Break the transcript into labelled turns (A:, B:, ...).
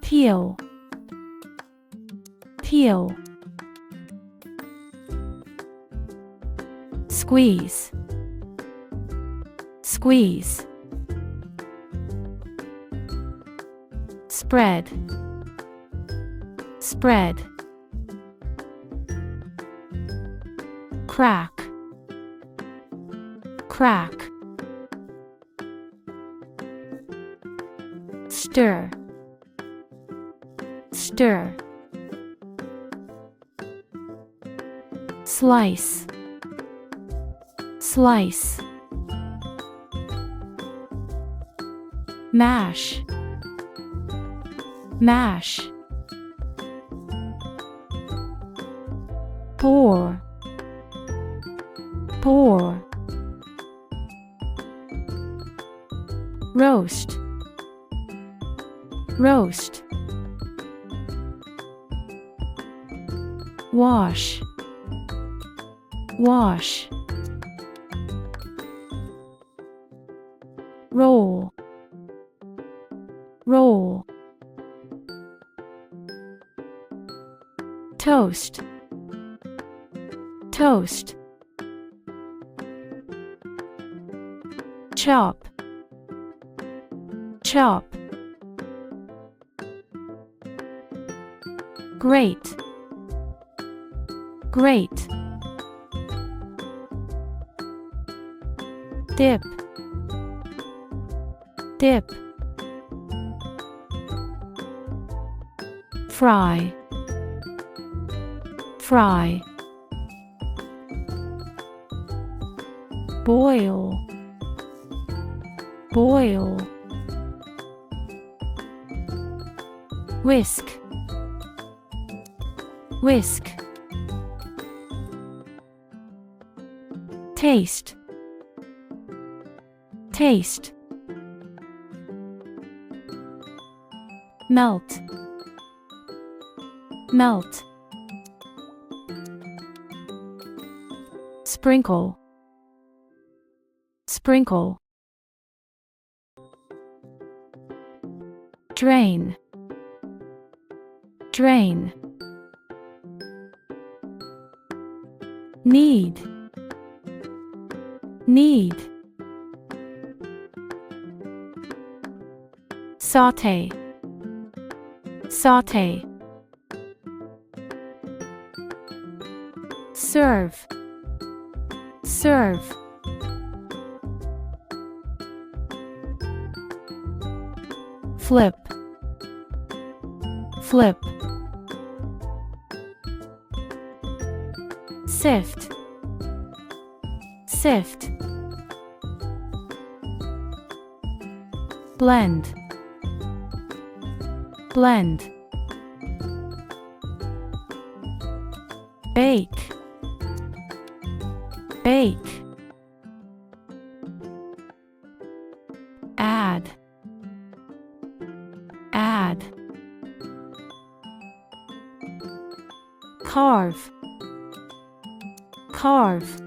A: peel, peel. Squeeze, squeeze. Spread, spread. Crack, crack. Stir, stir. Slice, slice. Mash, mash. Pour, pour. Roast, roast. Wash, wash. Roll, roll. Toast, toast. Chop, chop. Grate, grate. Dip, dip. Fry, fry. Boil, boil. Whisk, whisk. Taste, taste. Melt, melt. Sprinkle, sprinkle. Drain, drain. Knead, knead. Saute, saute. Serve, serve. Flip, flip. Sift, sift. Blend, blend. Bake, bake. Add, add. Carve, carve.